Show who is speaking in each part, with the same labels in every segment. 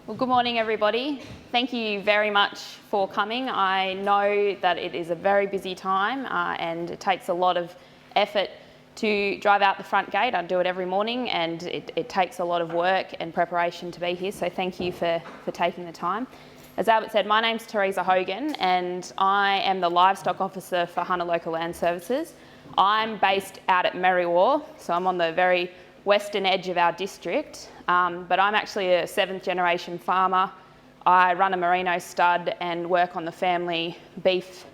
Speaker 1: Well, good morning, everybody. Thank you very much for coming. I know that it is a very busy time and it takes a lot of effort to drive out the front gate. I do it every morning and it takes a lot of work and preparation to be here, so thank you for taking the time. As Albert said, my name's Teresa Hogan and I am the Livestock Officer for Hunter Local Land Services. I'm based out at Merriwa, so I'm on the very western edge of our district, but I'm actually a 7th generation farmer. I run a merino stud and work on the family beef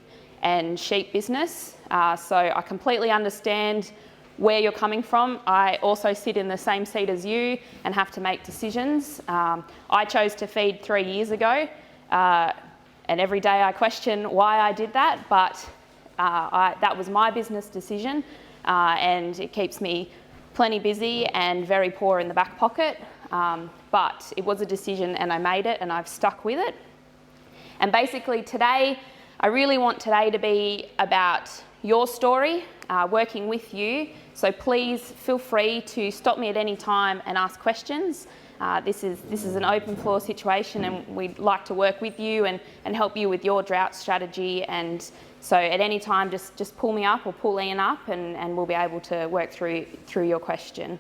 Speaker 1: and sheep business, so I completely understand where you're coming from. I also sit in the same seat as you and have to make decisions. I chose to feed 3 years ago, and every day I question why I did that, but that was my business decision, and it keeps me plenty busy and very poor in the back pocket, but it was a decision and I made it and I've stuck with it. And basically today, I really want today to be about your story, working with you, so please feel free to stop me at any time and ask questions. This is an open floor situation and we'd like to work with you and help you with your drought strategy, and so at any time just pull me up or pull Ian up and we'll be able to work through your question.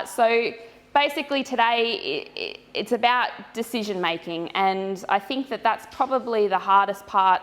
Speaker 1: So basically today it's about decision making, and I think that's probably the hardest part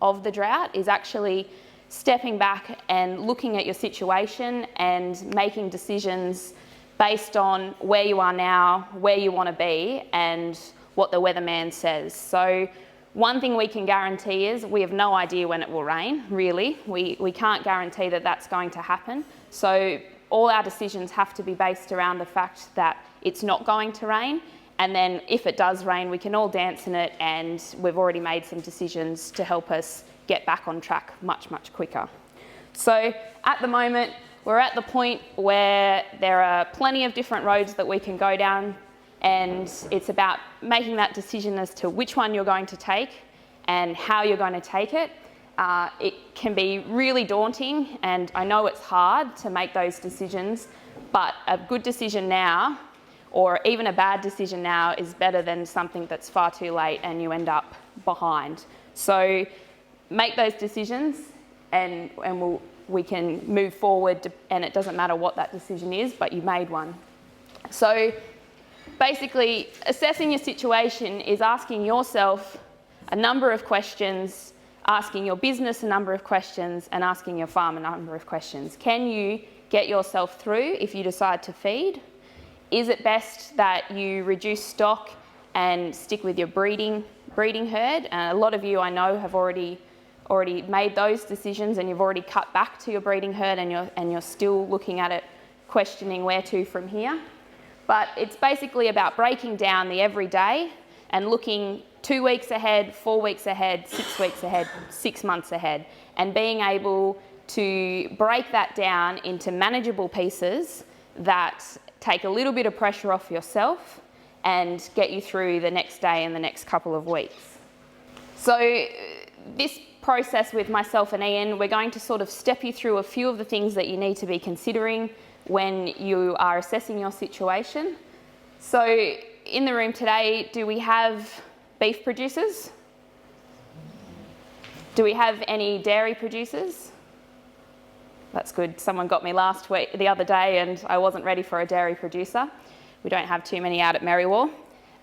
Speaker 1: of the drought, is actually stepping back and looking at your situation and making decisions based on where you are now, where you want to be, and what the weatherman says. So one thing we can guarantee is we have no idea when it will rain, really. We can't guarantee that that's going to happen. So all our decisions have to be based around the fact that it's not going to rain, and then if it does rain, we can all dance in it, and we've already made some decisions to help us get back on track much, much quicker. So at the moment, we're at the point where there are plenty of different roads that we can go down, and it's about making that decision as to which one you're going to take and how you're going to take it. It can be really daunting, and I know it's hard to make those decisions, but a good decision now, or even a bad decision now, is better than something that's far too late and you end up behind. So make those decisions and we can move forward, and it doesn't matter what that decision is, but you made one. So basically, assessing your situation is asking yourself a number of questions, asking your business a number of questions, and asking your farm a number of questions. Can you get yourself through if you decide to feed? Is it best that you reduce stock and stick with your breeding herd? A lot of you I know have already made those decisions, and you've already cut back to your breeding herd, and you're still looking at it, questioning where to from here. But it's basically about breaking down the everyday and looking 2 weeks ahead, 4 weeks ahead, 6 weeks ahead, 6 months ahead, and being able to break that down into manageable pieces that take a little bit of pressure off yourself and get you through the next day and the next couple of weeks. So this process with myself and Ian, we're going to sort of step you through a few of the things that you need to be considering when you are assessing your situation. So in the room today, do we have beef producers? Do we have any dairy producers? That's good. Someone got me the other day, and I wasn't ready for a dairy producer. We don't have too many out at Merriwa.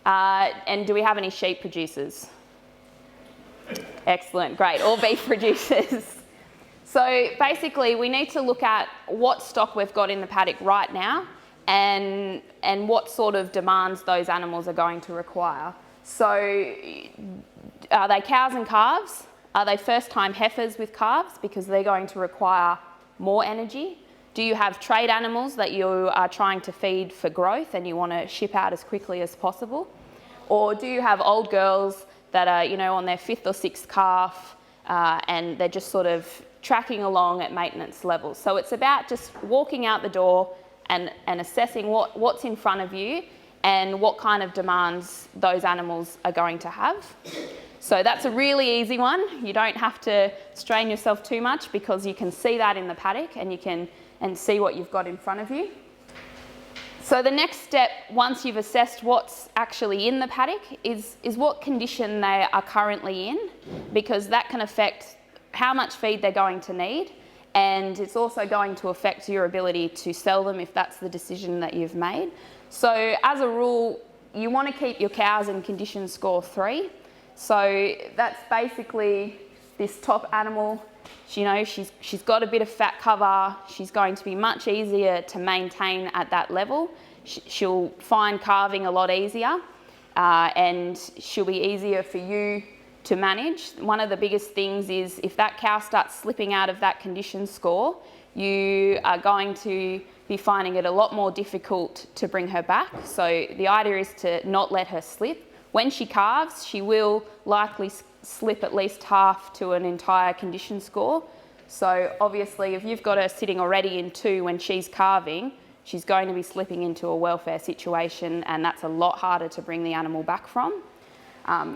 Speaker 1: And do we have any sheep producers? Excellent, great, all beef producers. So basically we need to look at what stock we've got in the paddock right now and what sort of demands those animals are going to require. So are they cows and calves? Are they first-time heifers with calves, because they're going to require more energy? Do you have trade animals that you are trying to feed for growth and you want to ship out as quickly as possible? Or do you have old girls that are, on their 5th or 6th calf, and they're just sort of tracking along at maintenance levels? So it's about just walking out the door and assessing what's in front of you and what kind of demands those animals are going to have. So that's a really easy one. You don't have to strain yourself too much, because you can see that in the paddock and you can see what you've got in front of you. So the next step, once you've assessed what's actually in the paddock, is what condition they are currently in, because that can affect how much feed they're going to need, and it's also going to affect your ability to sell them if that's the decision that you've made. So as a rule, you want to keep your cows in condition score 3. So that's basically this top animal. You know, she's got a bit of fat cover. She's going to be much easier to maintain at that level. She'll find calving a lot easier, and she'll be easier for you to manage. One of the biggest things is if that cow starts slipping out of that condition score, you are going to be finding it a lot more difficult to bring her back. So the idea is to not let her slip. When she calves, she will likely slip at least half to an entire condition score. So obviously if you've got her sitting already in 2 when she's calving, she's going to be slipping into a welfare situation, and that's a lot harder to bring the animal back from.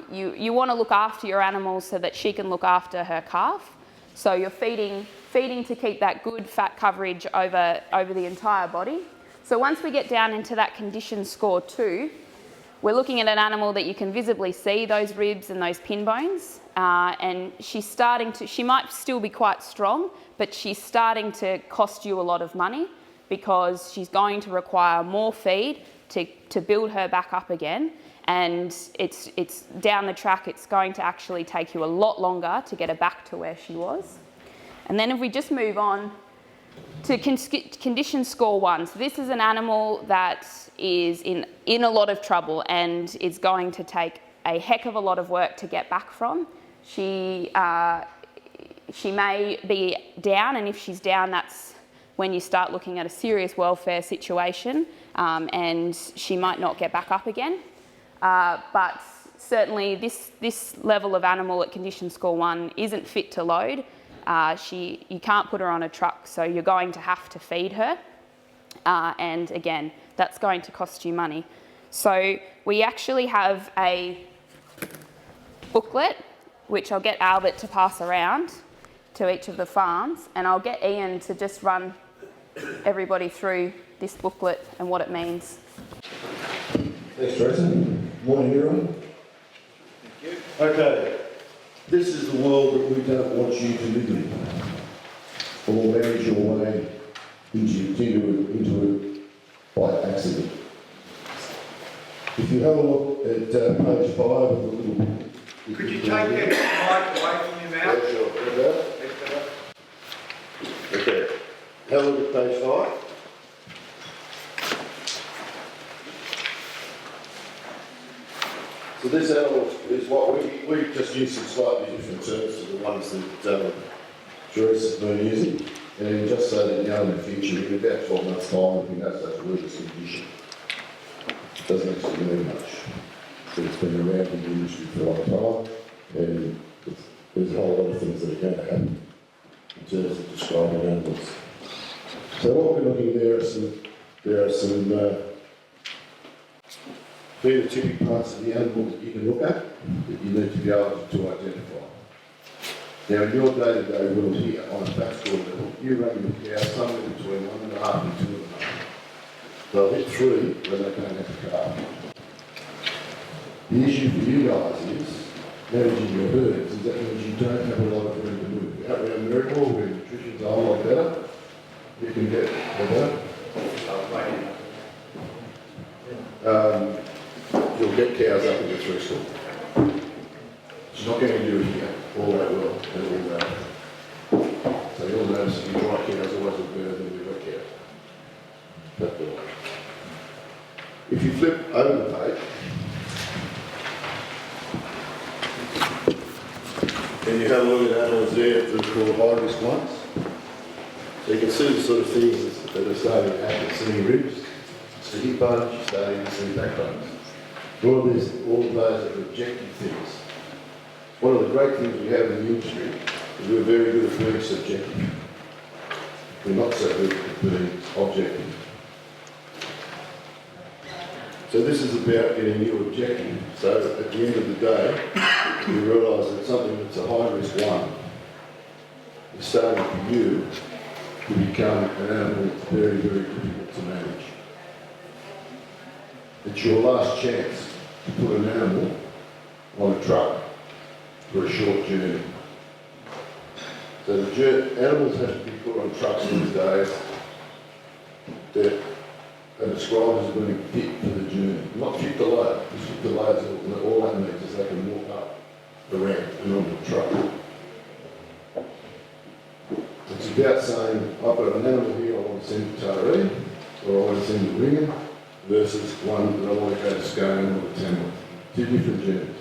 Speaker 1: You want to look after your animals so that she can look after her calf. So you're feeding to keep that good fat coverage over the entire body. So once we get down into that condition score 2, we're looking at an animal that you can visibly see those ribs and those pin bones, and she might still be quite strong, but she's starting to cost you a lot of money because she's going to require more feed to build her back up again. And it's down the track, it's going to actually take you a lot longer to get her back to where she was. And then if we just move on to condition score 1. So this is an animal that is in a lot of trouble and is going to take a heck of a lot of work to get back from. She may be down, and if she's down, that's when you start looking at a serious welfare situation, and she might not get back up again. But certainly this level of animal at condition score 1 isn't fit to load. You can't put her on a truck, so you're going to have to feed her. And again, that's going to cost you money. So we actually have a booklet, which I'll get Albert to pass around to each of the farms, and I'll get Ian to just run everybody through this booklet and what it means.
Speaker 2: Thanks, Teresa. Morning, everyone.
Speaker 3: Thank you.
Speaker 2: Okay, this is the world that we don't want you to live in, or manage your way into it by accident. If you have a look at page 5 of the little book.
Speaker 3: Could you take that mic away from your mouth?
Speaker 2: Yeah, sure. Okay, have a look at page 5. So this animal is what we just use some slightly different terms to the ones that Teresa's been using, and just so that you know in the future, in about 12 months' time, if we have such word as condition. Doesn't actually mean much. So it's been around in the industry for a long time, and there's a whole lot of things that are going to happen in terms of describing animals. So what we're looking at there are some phenotypic parts of the animal that you can look at, that you need to be able to identify. Now, in your day-to-day world here, on a fat score level, you run your cow somewhere between 1.5 and 2.5. They'll hit 3 when they don't have to calve. The issue for you guys is managing your herds, is that means you don't have a lot of room to move. Out around Miracle, where nutrition's a whole lot better, you can get better. You'll get cows up in the 3 score. She's not going to do it here all that well at all that. So you'll notice that your dry cows always look better than your wet cows. That's all. If you flip over the page, and you have a look at animals there that are called high risk ones, so you can see the sort of things that are starting to happen. Seeing ribs, see hip bones, you're starting to see backbones. All of those are objective things. One of the great things we have in the industry is we're very good at being subjective. We're not so good at being objective. So this is about getting you objective. So at the end of the day, you realise that something that's a high risk one is starting for you to become an animal that's very, very difficult to manage. it's your last chance to put an animal on a truck for a short journey. So the animals have to be put on trucks these days that are described as being fit for the journey. Not fit to load, just fit to load, so all that means is they can walk up the ramp and on the truck. It's about saying, I've got an animal here I want to send to Taree, or I want to send to Ringham, versus one that I want to go to Scone or to Tamworth. Two different journeys.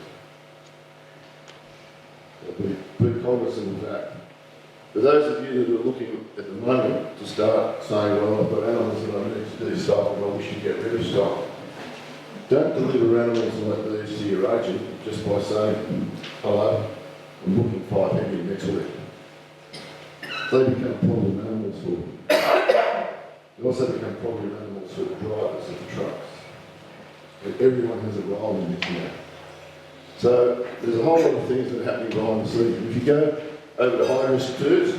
Speaker 2: So be cognizant of that. For those of you that are looking at the moment to start saying, well, I've got animals that I need to do stock, well, we should get rid of stock. Don't deliver animals like these to your agent just by saying, hello, I'm booking 5 heavy next week. They become problem animals for you. They also become problem animals for the drivers of the trucks. And everyone has a role in this now. So there's a whole lot of things that are happening behind the scenes. If you go over to high-risk tours,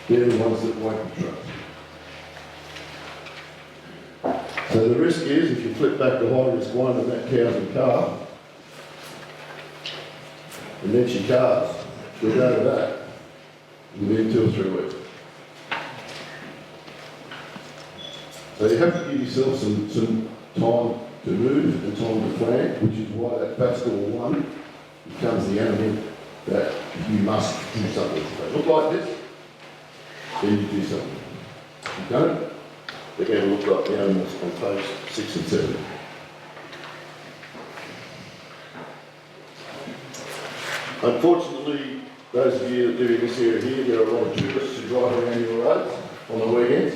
Speaker 2: they're the ones that won't be trucks. So the risk is, if you flip back to high-risk 1 and that cow's in calf, and then she calves, she'll go to that within 2 or 3 weeks. So you have to give yourself some time to move and time to plan, which is why that fat score 1 becomes the animal that you must do something with. They look like this, then you do something. If you don't, they're going to look like the animals on page 6 and 7. Unfortunately, those of you that live in this area here, there are a lot of tourists who drive around your roads on the weekends.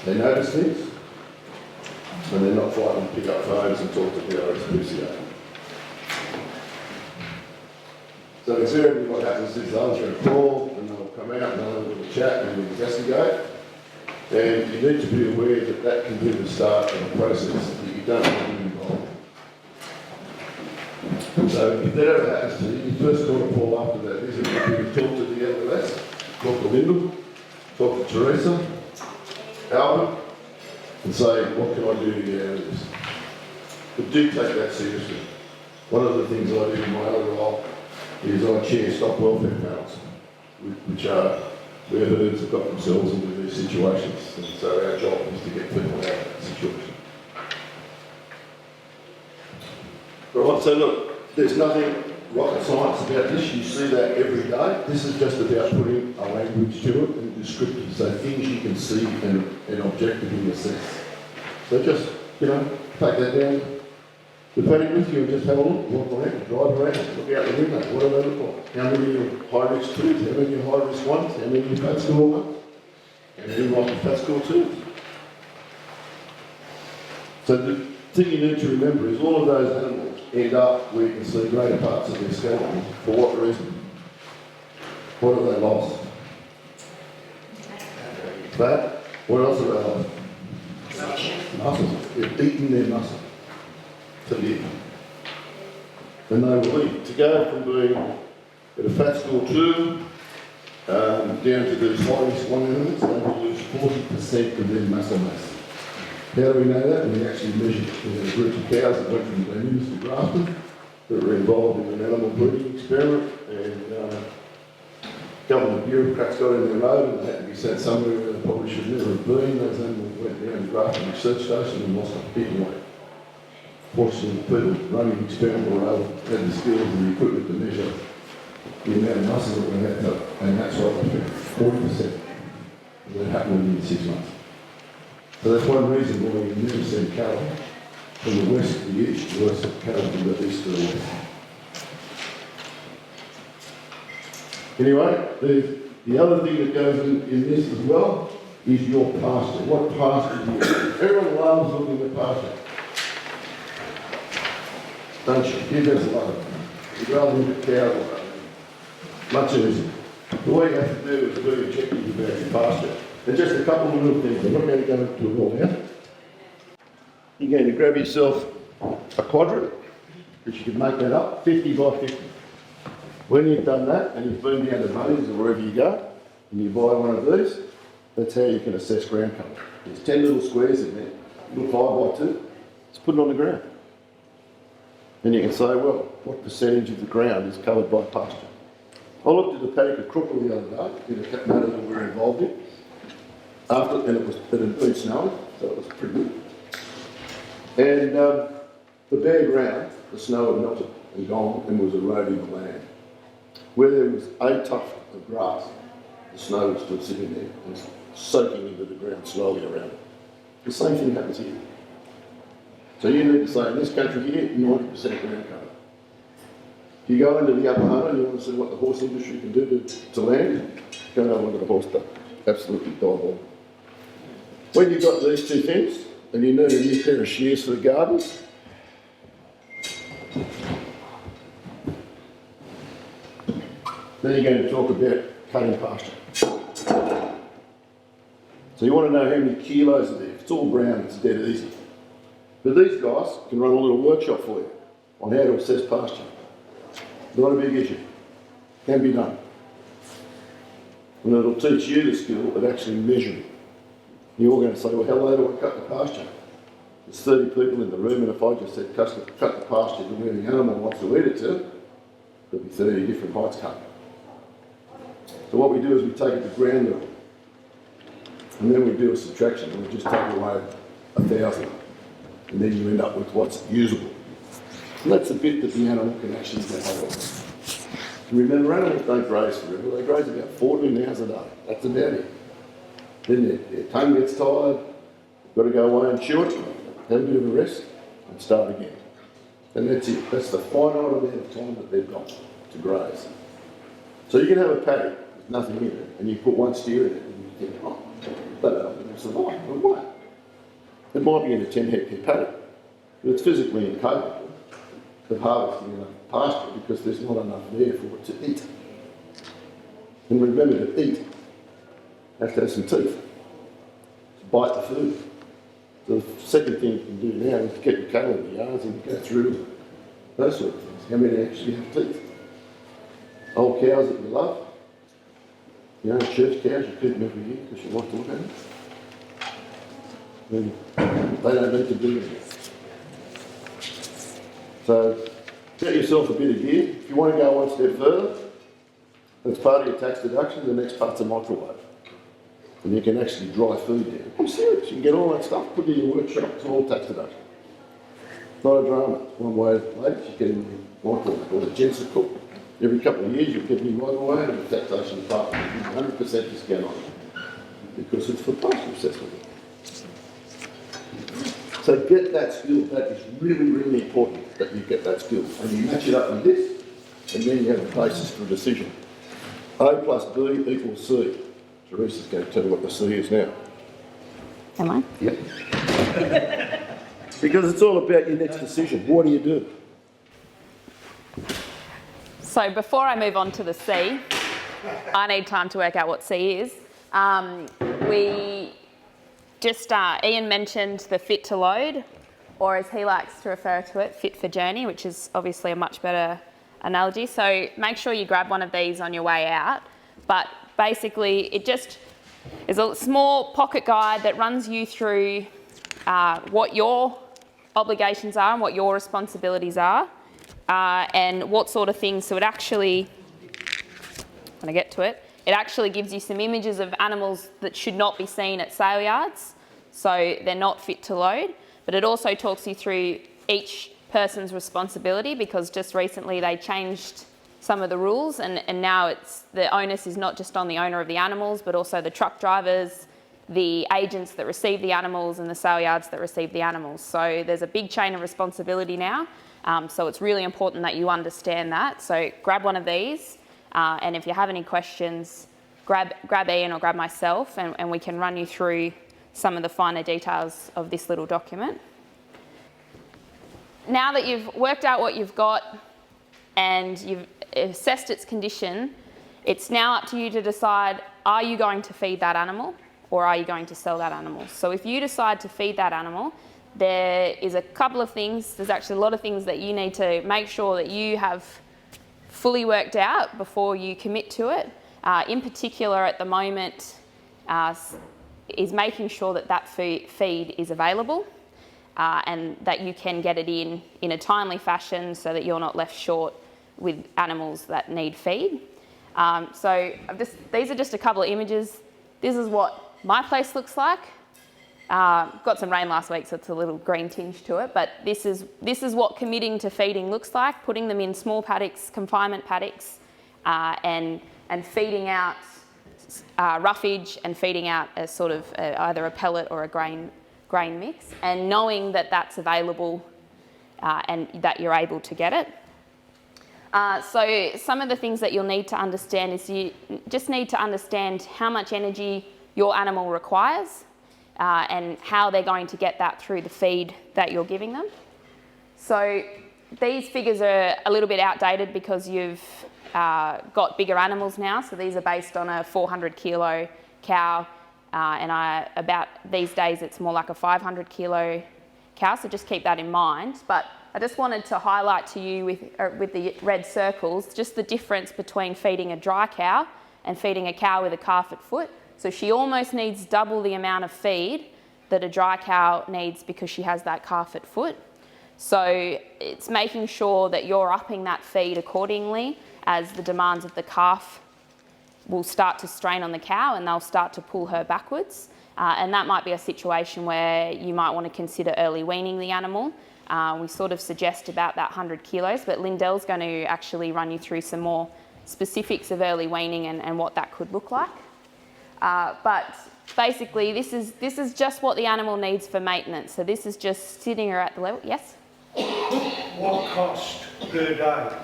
Speaker 2: They notice things, and they're not frightened to pick up phones and talk to the RSPCA. So invariably what happens is they'll answer a call, and they'll come out and they'll have a little chat and investigate. And you need to be aware that that can be the start of a process that you don't want to be involved in. So if that ever happens to you, you first got to call after that visit. You can talk to the LLS, talk to Lyndall, talk to Teresa, Albert, and say, what can I do to get out of this? But do take that seriously. One of the things I do in my other role is I chair stock welfare panels, which are where herds have got themselves into these situations. And so our job is to get people out of that situation. Right, so look, there's nothing rocket science about this. You see that every day. This is just about putting a language to it and descriptive, so things you can see and objectively assess. So just, take that down the paddock with you and just have a look, walk around, drive around, look out the window. What do they look like? How many are high-risk 2s? How many are high-risk 1s? How many are fat score 1s? How many are fat score 2s? So the thing you need to remember is all of those animals end up where you can see greater parts of their skeleton. For what reason? What have they lost? Fat. What else have they lost? Muscles. They've eaten their muscle to live. And they will eat. To go from being at a fat score 2 down to these high-risk 1 animals, they will lose 40% of their muscle mass. How do we know that? We actually measured it. We had a group of cows that went from Glenhumes to Grafton that were involved in an animal breeding experiment, and government bureaucrats got in their road and they had to be sent somewhere where they probably should never have been. Those animals went down to Grafton Research Station and lost a big weight. Fortunately, people running the experiment were able to have the skills and the equipment to measure the amount of muscle that we had, and that's what we found, 40%. That happened within 6 months. So that's one reason why you never send cattle from the west to the east, you always send cattle from the east to the west. Anyway, the other thing that goes in this as well is your pasture. What pasture do you have? Everyone loves looking at pasture. Don't you? You guys love it. You'd rather look at cows. Much easier. The way you have to do is be objective about your pasture. And just a couple of little things. I'm not going to go into it all now. You're going to grab yourself a quadrant, which you can make that up, 50 by 50. When you've done that, and you've been down to Bunnings or wherever you go, and you buy one of these, That's how you can assess ground cover. There's 10 little squares in there, little 5x2. Just put it on the ground. And you can say, well, what percentage of the ground is covered by pasture? I looked at a paddock of Crookle the other day, in a matter that we were involved in, and it had been snowing, so it was pretty good. And the bare ground, the snow had melted and gone and was eroding the land. Where there was a tuft of grass, the snow was still sitting there and soaking into the ground slowly around it. The same thing happens here. So you need to say, in this country here, 90% ground cover. If you go into the upper Hunter and you want to see what the horse industry can do to land, go and have a look at a horse duck. Absolutely diabolical. When you've got these two things, and you need a new pair of shears for the gardens, then you're going to talk about cutting pasture. So you want to know how many kilos are there. If it's all brown, it's dead easy. But these guys can run a little workshop for you on how to assess pasture. Not a big issue. Can be done. And it'll teach you the skill of actually measuring. You're all going to say, well, how low do I cut the pasture? There's 30 people in the room, and if I just said cut the pasture to where the animal wants to eat it to, there'll be 30 different heights cut. So what we do is we take it to ground level, and then we do a subtraction, and we just take away 1,000, and then you end up with what's usable. And that's the bit that the animal can actually get hold of. Remember, animals don't graze forever. They graze about 14 hours a day. That's about it. Then their tongue gets tired, they've got to go away and chew it, have a bit of a rest, and start again. And that's it. That's the finite amount of time that they've got to graze. So you can have a paddock with nothing in it, and you put one steer in it, and you think, oh, that animal will survive. Well, why? It might be in a 10 hectare paddock, but it's physically incapable of harvesting enough pasture because there's not enough there for it to eat. And remember, to eat, you have to have some teeth to bite the food. So the second thing you can do now is get your cattle in the yards and go through those sort of things. How many actually have teeth? Old cows that you love, you know, church cows, you keep them every year because you like to look at them. Then they don't need to do anything. So get yourself a bit of gear. If you want to go one step further, that's part of your tax deduction, the next part's a microwave. And you can actually dry food down. I'm serious, you can get all that stuff, put it in your workshop, it's all tax deduction. Not a drama. One way of ladies, you get in the microwave, or the gents are cooked. Every couple of years you'll get a new microwave and the taxation department will give you 100% discount on it. Because it's for pasture assessment. So get that skill. That is really, really important that you get that skill. And you match it up with this, and then you have a basis for a decision. A plus B equals C. Teresa's going to tell you what the C is now.
Speaker 1: Am I?
Speaker 2: Yep. Because it's all about your next decision. What do you do?
Speaker 1: So before I move on to the C, I need time to work out what C is. Ian mentioned the fit to load, or as he likes to refer to it, fit for journey, which is obviously a much better analogy. So make sure you grab one of these on your way out. But basically, it just is a small pocket guide that runs you through what your obligations are and what your responsibilities are, and what sort of things. So it actually, when I get to it, it actually gives you some images of animals that should not be seen at sale yards, so they're not fit to load. But it also talks you through each person's responsibility, because just recently they changed some of the rules, and now it's the onus is not just on the owner of the animals, but also the truck drivers, the agents that receive the animals, and the sale yards that receive the animals. So there's a big chain of responsibility now. So it's really important that you understand that. So grab one of these, and if you have any questions, grab Ian or grab myself, and we can run you through some of the finer details of this little document. Now that you've worked out what you've got and you've assessed its condition, it's now up to you to decide, are you going to feed that animal or are you going to sell that animal? So if you decide to feed that animal, there is a couple of things, there's actually a lot of things that you need to make sure that you have fully worked out before you commit to it. In particular, at the moment, is making sure that that feed is available and that you can get it in a timely fashion so that you're not left short with animals that need feed. So these are just a couple of images. This is what my place looks like. Got some rain last week, so it's a little green tinge to it, but this is what committing to feeding looks like, putting them in small paddocks, confinement paddocks, and feeding out roughage and feeding out a sort of either a pellet or a grain mix, and knowing that that's available and that you're able to get it. So some of the things that you'll need to understand is you just need to understand how much energy your animal requires and how they're going to get that through the feed that you're giving them. So these figures are a little bit outdated because you've got bigger animals now. So these are based on a 400 kilo cow and about these days it's more like a 500 kilo cow, so just keep that in mind. But I just wanted to highlight to you with the red circles just the difference between feeding a dry cow and feeding a cow with a calf at foot. So she almost needs double the amount of feed that a dry cow needs because she has that calf at foot. So it's making sure that you're upping that feed accordingly as the demands of the calf will start to strain on the cow and they'll start to pull her backwards. And that might be a situation where you might want to consider early weaning the animal. We sort of suggest about that 100 kilos, but Lindell's going to actually run you through some more specifics of early weaning and what that could look like. But basically this is just what the animal needs for maintenance. So this is just sitting her at the level. Yes?
Speaker 3: What cost per day?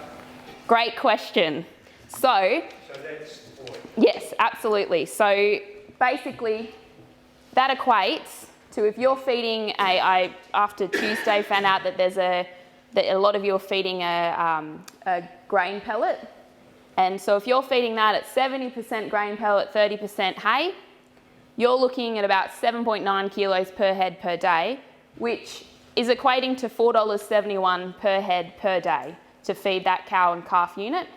Speaker 1: Great question. So
Speaker 3: that's the point.
Speaker 1: yes, absolutely. So basically that equates to if you're feeding I after Tuesday found out that that a lot of you are feeding a grain pellet. And so if you're feeding that at 70% grain pellet, 30% hay, you're looking at about 7.9 kilos per head per day, which is equating to $4.71 per head per day to feed that cow and calf unit.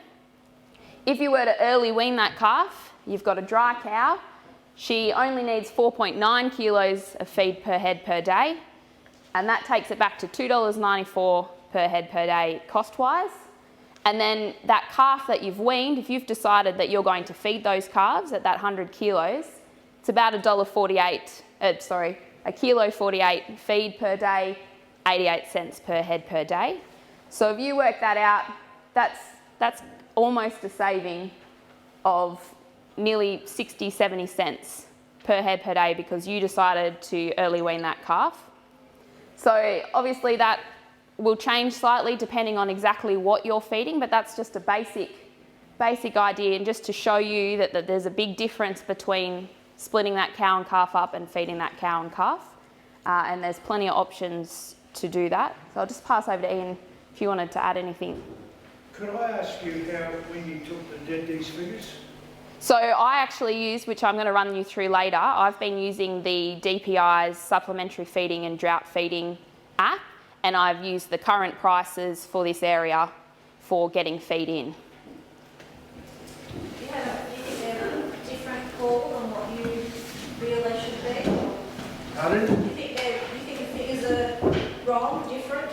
Speaker 1: If you were to early wean that calf, you've got a dry cow, she only needs 4.9 kilos of feed per head per day, and that takes it back to $2.94 per head per day cost-wise. And then that calf that you've weaned, if you've decided that you're going to feed those calves at that 100 kilos, it's about $1.48, $1.48 feed per day, 88 cents per head per day. So if you work that out, that's almost a saving of nearly 60, 70 cents per head per day because you decided to early wean that calf. So obviously that will change slightly depending on exactly what you're feeding, but that's just a basic idea, and just to show you that there's a big difference between splitting that cow and calf up and feeding that cow and calf, and there's plenty of options to do that. So I'll just pass over to Ian if you wanted to add anything.
Speaker 3: Could I ask you how, when you did these figures?
Speaker 1: So I actually use, which I'm going to run you through later, I've been using the DPI's supplementary feeding and drought feeding app, and I've used the current prices for this area for getting feed in.
Speaker 4: Do you think they're a different call than what you feel they should be?
Speaker 3: Pardon?
Speaker 4: Do you think the figures are wrong, different?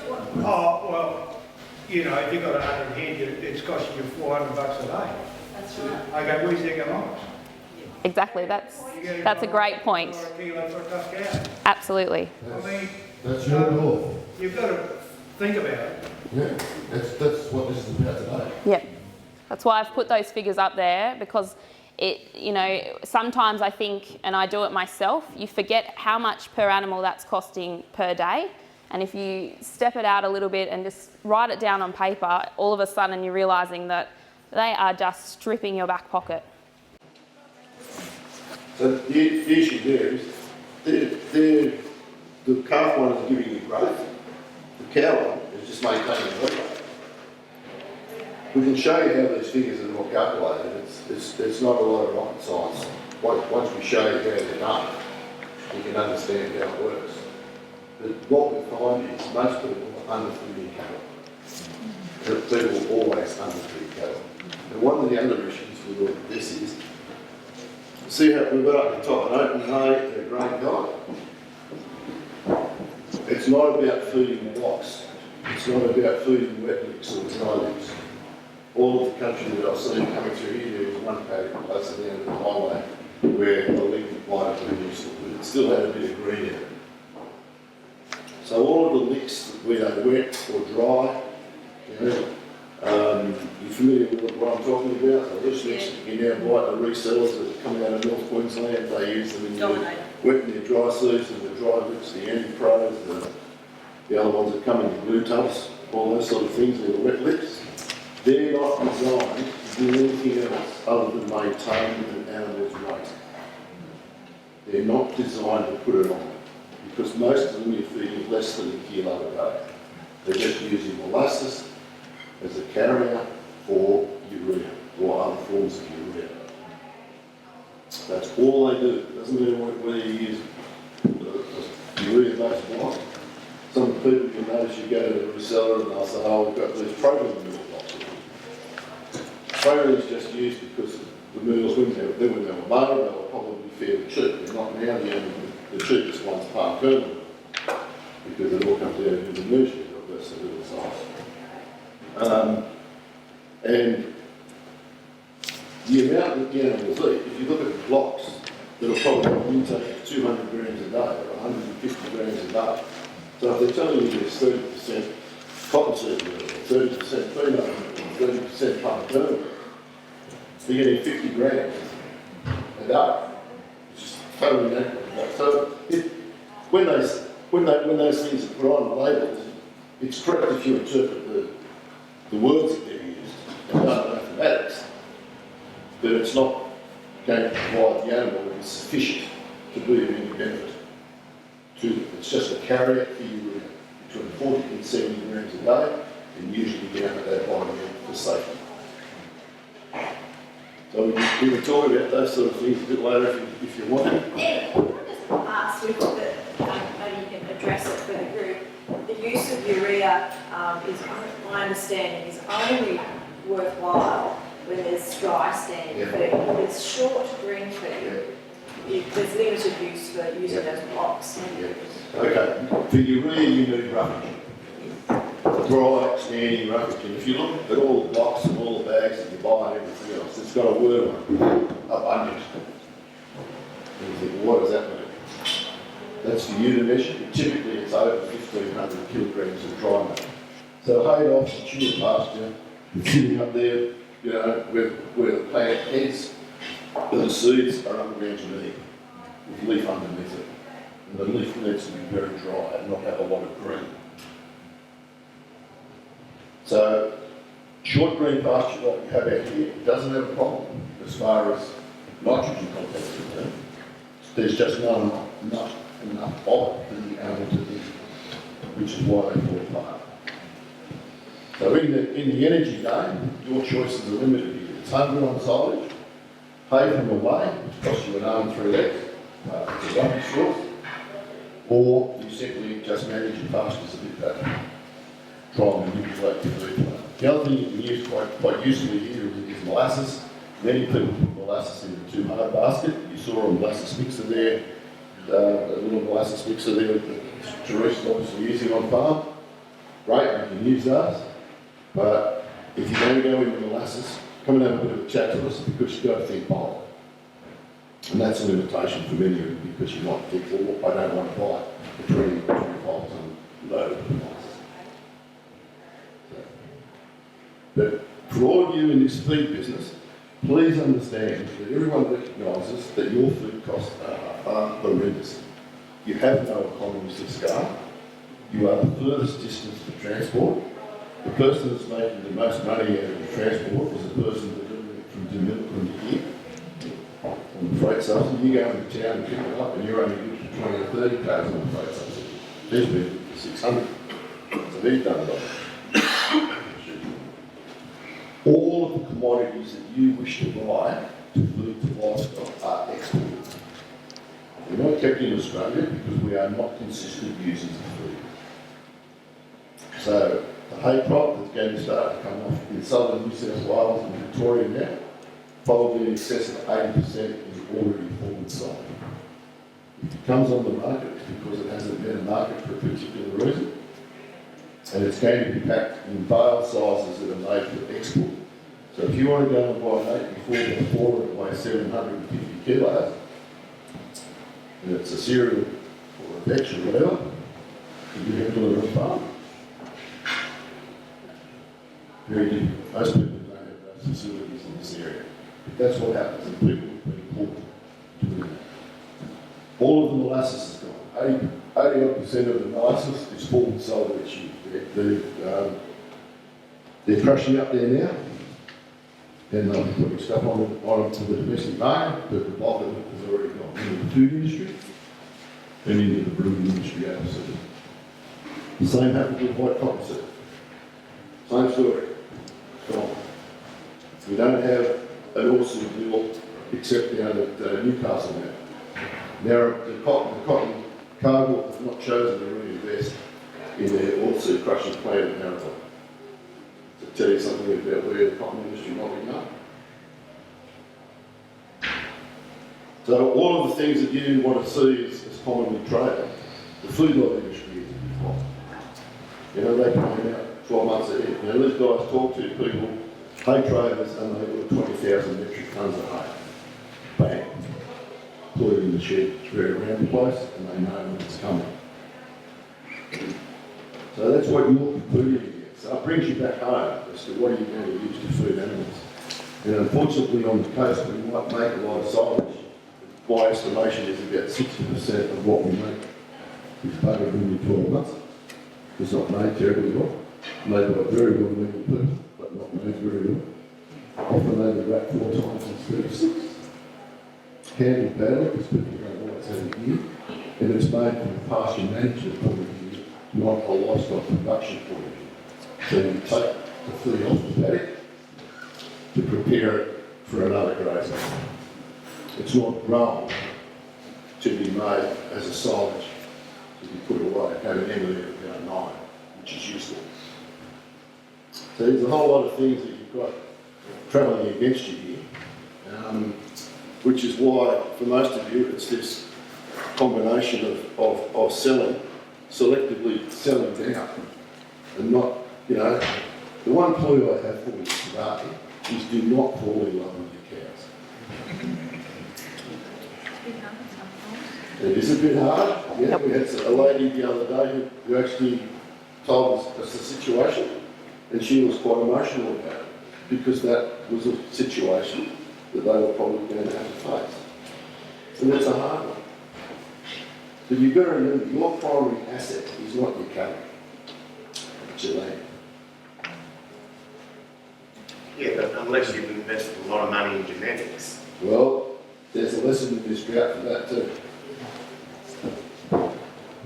Speaker 3: Oh, well, you know, if you've got 100 head, it's costing you $400 a day.
Speaker 4: That's right.
Speaker 3: I go, where's the economics?
Speaker 1: Exactly, that's a great point.
Speaker 3: $1 a kilo for a tough cow.
Speaker 1: Absolutely.
Speaker 3: I mean,
Speaker 2: That's your call.
Speaker 3: you've got to think about it.
Speaker 2: Yeah, that's what this is about today.
Speaker 1: Yep. That's why I've put those figures up there, because sometimes I think, and I do it myself, you forget how much per animal that's costing per day. And if you step it out a little bit and just write it down on paper, all of a sudden you're realising that they are just stripping your back pocket.
Speaker 2: So the issue there is the calf one is giving you growth, the cow one is just maintaining the weight. We can show you how these figures are all calculated. It's not a lot of rocket science. Once we show you how they're done, you can understand how it works. But what we find is most people are underfeeding cattle. People always underfeed cattle. And one of the other issues with all of this is See how we've got up the top an open hay and a grain guide? It's not about feeding blocks. It's not about feeding wet licks or dry licks. All of the country that I've seen coming through here, there was one paddock close to the end of the highway where the lick might have been useful, but it still had a bit of green in it. So all of the licks, whether wet or dry, you know, you're familiar with what I'm talking about? The loose licks you now buy the resellers that come out of North Queensland, they use them in their wet and their dry season, the dry licks, the anti-pros, the other ones that come in the blue tubs, all those sort of things, they're the wet licks. They're not designed to do anything else other than maintain an animal's weight. They're not designed to put it on, because most of them you're feeding less than a kilo a day. They're just using molasses as a carrier for urea or other forms of urea. That's all they do. It doesn't matter whether you use urea-based block. Some people, you notice, you go to the reseller and they'll say, oh, we've got these protein meal blocks. Protein is just used because the meals, when they were made, they were probably fairly cheap. They're not now the cheapest ones palm kernel, because it all comes out of Indonesia, that's a little size. And the amount that the animals eat, if you look at the blocks, that'll probably have an intake of 200 grams a day or 150 grams a day. So if they're telling you there's 30% cottonseed oil, 30% peanut oil, 30% palm kernel, you're getting 50 grams a day. It's just totally inaccurate. So when those things are put on labels, it's correct if you interpret the words that they're used and don't mathematics, but it's not going to provide the animal with sufficient to be of any benefit to them. It's just a carrier for urea between 40 and 70 grams a day, and usually down at that bottom end for safety. So we can talk about those sort of things a bit later if you want.
Speaker 4: Yeah, just ask if maybe you can address it for the group. The use of urea is, my understanding, is only worthwhile when there's dry standing feed. If there's short green feed, there's limited use for using those blocks.
Speaker 2: Okay, for urea you need roughage. Dry, standing roughage. And if you look at all the blocks and all the bags that you buy and everything else, it's got a word on it, abundant. And you think, well, what does that mean? That's for you to measure. Typically it's over 1,500 kilograms of dry matter. So hay off mature pasture, sitting up there, you know, where the plant heads, where the seeds are underground beneath, with leaf underneath it. And the leaf needs to be very dry and not have a lot of green. So, short green pasture like you have out here doesn't have a problem as far as nitrogen content is concerned. There's just not enough of it for the animal to eat, which is why they fall apart. So in the energy game, your choices are limited here. It's 100 on silage, hay from away, which costs you an arm and 3 legs, it's a rubbish source, or you simply just manage your pastures a bit better. Try and manipulate your food. The other thing you can use quite usefully here is molasses. Many people put molasses in the too hard basket. You saw a molasses mixer there, a little molasses mixer there that Teresa's obviously using on farm. Great, you can use those. But if you're going to go into molasses, come and have a bit of a chat to us, because you've got to think bulk. And that's a limitation for many of you, because you might think, well, I don't want to buy a 20 or 25 tonne load of molasses. But for all of you in this feed business, please understand that everyone recognises that your food costs are horrendous. You have no economies of scale. You are the furthest distance for transport. The person that's making the most money out of the transport is the person delivering it from Dunedin to here. On the freight subsidy, you go into town and pick it up, and you're only good for 20 or 30 cars on the freight subsidy. There's been good for 600. So he's done it all. All of the commodities that you wish to buy to feed to livestock are exported. They're not kept in Australia because we are not consistent users of food. So the hay crop that's going to start to come off in southern New South Wales and Victoria now probably in excess of 80% is already forward sold. If it comes on the market, it's because it hasn't been a market for a particular reason. And it's going to be packed in bale sizes that are made for export. So if you want to go and buy an 84x4 that weighs 750 kilos, and it's a cereal or a vetch or whatever, you have to deliver a farm. Very difficult. Most people don't have those facilities in this area. But that's what happens, and people have been caught doing that. All of the molasses is gone. 80% of the molasses is forward sold each year. They're crushing up there now, and they'll be putting stuff on to the domestic market, but the bulk of it has already gone into the food industry and into the brewing industry overseas. The same happens with white cotton seed. Same story. Gone. We don't have an oilseed mill except down at Newcastle now. Now the cotton cargo have not chosen to reinvest in their oilseed crushing plant at Marathon. To tell you something about where the cotton industry might be going. So all of the things that you want to see as commonly traded, the food lot industry is before. You know, they come out 12 months ahead. You know, these guys talk to people, hay traders, and they've got 20,000 metric tonnes of hay. Bang. Put it in the shed, spread it around the place, and they know when it's coming. So that's what you're competing against. So it brings you back home as to what are you going to use to feed animals. And unfortunately on the coast we might make a lot of silage. My estimation is about 60% of what we make is paid within 12 months. It's not made terribly well. Made by very well legal people, but not made very well. Often they wrap 4 times instead of 6. Handled badly because people don't always have it here. And it's made from a pasture management point of view, not a livestock production point of view. So you take the food off the paddock to prepare it for another grazer. It's not grown to be made as a silage to be put away at an emily of about 9, which is useful. So there's a whole lot of things that you've got travelling against you here, which is why for most of you it's this combination of selling, selectively selling down, and not, you know, the one plea I have for you today is do not fall in love with your cows. It is a bit hard. Yeah, we had a lady the other day who actually told us the situation, and she was quite emotional about it because that was a situation that they were probably going to have to face. And that's a hard one. But you've got to remember, your primary asset is not your cattle, it's your land.
Speaker 5: Yeah, but unless you've invested a lot of money in genetics.
Speaker 2: Well, there's a lesson in this drought for that too.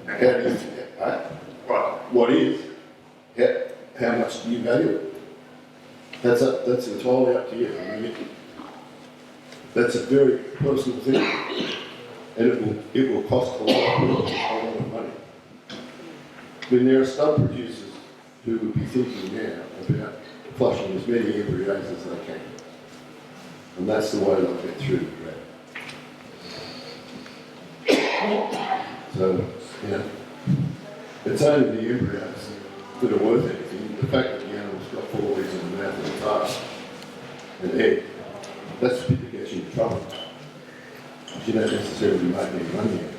Speaker 2: How do you,
Speaker 5: Right.
Speaker 2: what is? How much do you value it? That's entirely up to you. I mean, that's a very personal thing, and it will cost a lot of money. I mean, there are some producers who would be thinking now about flushing as many embryos as they can, and that's the way they'll get through the drought. So, you know, it's only the embryos that are worth anything. The fact that the animal's got 4 legs in the mouth and a tail and head, that's the bit that gets you in trouble. You don't necessarily make any money out of it.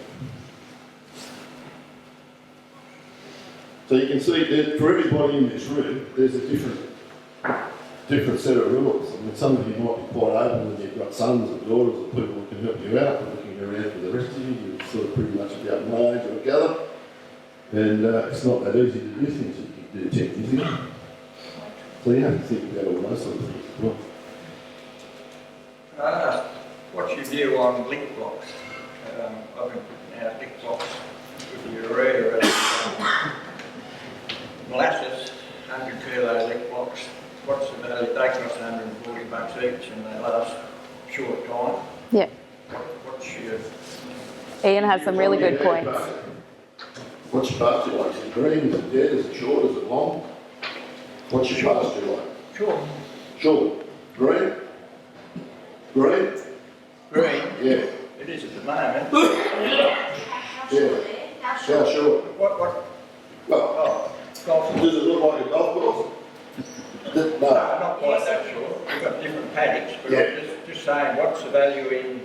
Speaker 2: So you can see that for everybody in this room, there's a different set of rules. I mean, some of you might be quite open and you've got sons and daughters or people who can help you out. We're looking around for the rest of you. You're sort of pretty much about my age or gather. And it's not that easy to do things that you could do 10 years ago. So you have to think about all those sort of things as well.
Speaker 6: What's your view on lick blocks? I've been putting out lick blocks with urea and molasses, 100 kilo lick blocks. What's the value? They cost $140 each and they last a short time.
Speaker 1: Yeah.
Speaker 6: What's your...
Speaker 1: Ian has some really good points.
Speaker 2: What's your pasture like? Is it green? Is it dead? Is it short? Is it long? What's your pasture like?
Speaker 6: Sure.
Speaker 2: Short. Green? Green?
Speaker 6: Green,
Speaker 2: Yeah.
Speaker 6: it is at the moment.
Speaker 4: How short there? How
Speaker 2: How
Speaker 4: short?
Speaker 2: short?
Speaker 6: What,
Speaker 2: Well,
Speaker 6: oh, golf.
Speaker 2: does it look like a golf course?
Speaker 6: No,
Speaker 2: No.
Speaker 6: not quite that short. We've got different paddocks, but
Speaker 2: Yeah.
Speaker 6: I'm just saying, what's the value in,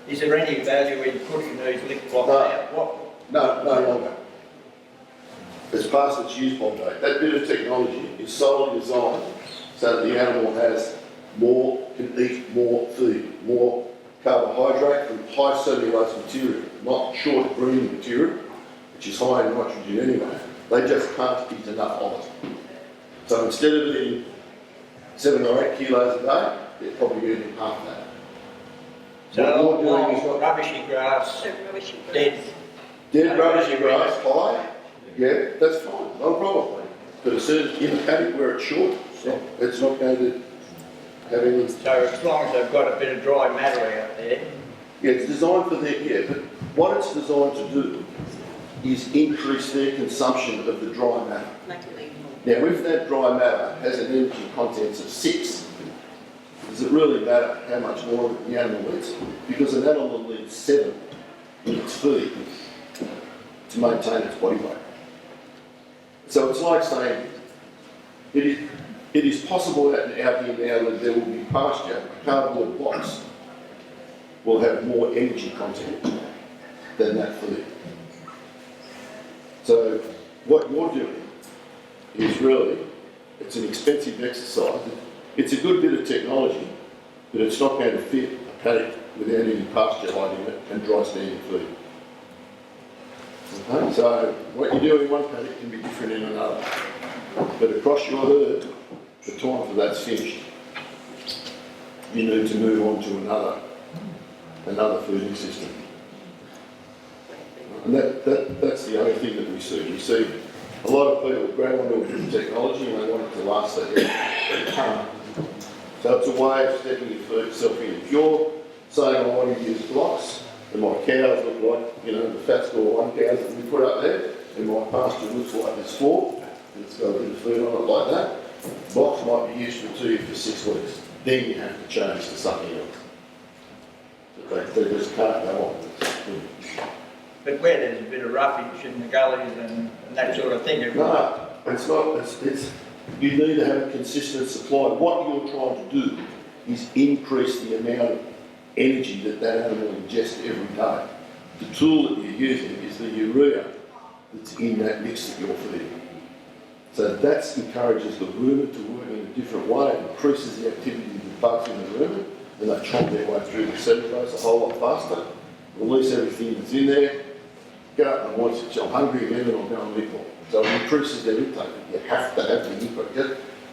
Speaker 6: is there any value in putting these lick blocks
Speaker 2: No.
Speaker 6: out? What,
Speaker 2: No, no longer. It's past its useful date. That bit of technology is solely designed so that the animal has more, can eat more feed, more carbohydrate from high cellulose material, not short green material, which is high in nitrogen anyway. They just can't eat enough of it. So instead of eating 7 or 8 kilos a day, they're probably eating half that.
Speaker 6: so
Speaker 2: What you're doing is
Speaker 6: long,
Speaker 2: not
Speaker 6: rubbishy grass,
Speaker 4: So rubbishy.
Speaker 6: dead.
Speaker 2: dead rubbishy grass, high, yeah, that's fine, no problem. But as soon as in a paddock where it's short, it's not going to have any.
Speaker 6: So as long as they've got a bit of dry matter out there,
Speaker 2: Yeah, it's designed for their, yeah, but what it's designed to do is increase their consumption of the dry matter.
Speaker 4: Make it leave more.
Speaker 2: Now, if that dry matter has an energy content of 6, does it really matter how much more the animal eats? Because an animal needs 7 in its feed to maintain its body weight. So it's like saying, it is possible out here now that there will be pasture, cardboard box will have more energy content than that feed. So what you're doing is really, it's an expensive exercise. It's a good bit of technology, but it's not going to fit a paddock without any pasture light in it and dry standing feed. Okay? So what you do in one paddock can be different in another. But across your herd, the time for that's finished. You need to move on to another feeding system. And that's the only thing that we see. We see a lot of people grab onto a bit of technology and they want it to last that long. It can't. So it's a way of stepping yourself in. If you're saying I want to use blocks, and my cows look like, the fat score 1 cows that we put up there, and my pasture looks like there's 4, and it's got a bit of food on it like that, blocks might be useful to you for 6 weeks. Then you have to change to something else. They just can't go on.
Speaker 6: but where there's a bit of roughage in the gullies and that sort of thing.
Speaker 2: No, it's not. You need to have a consistent supply. What you're trying to do is increase the amount of energy that animal ingests every day. The tool that you're using is the urea that's in that mix that you're feeding. So that encourages the rumen to work in a different way. It increases the activity of the bugs in the rumen, and they chomp their way through the cellulose a whole lot faster, release everything that's in there, get up in the morning and say, I'm hungry again and I'll go and eat more. So it increases their intake. You have to have the input.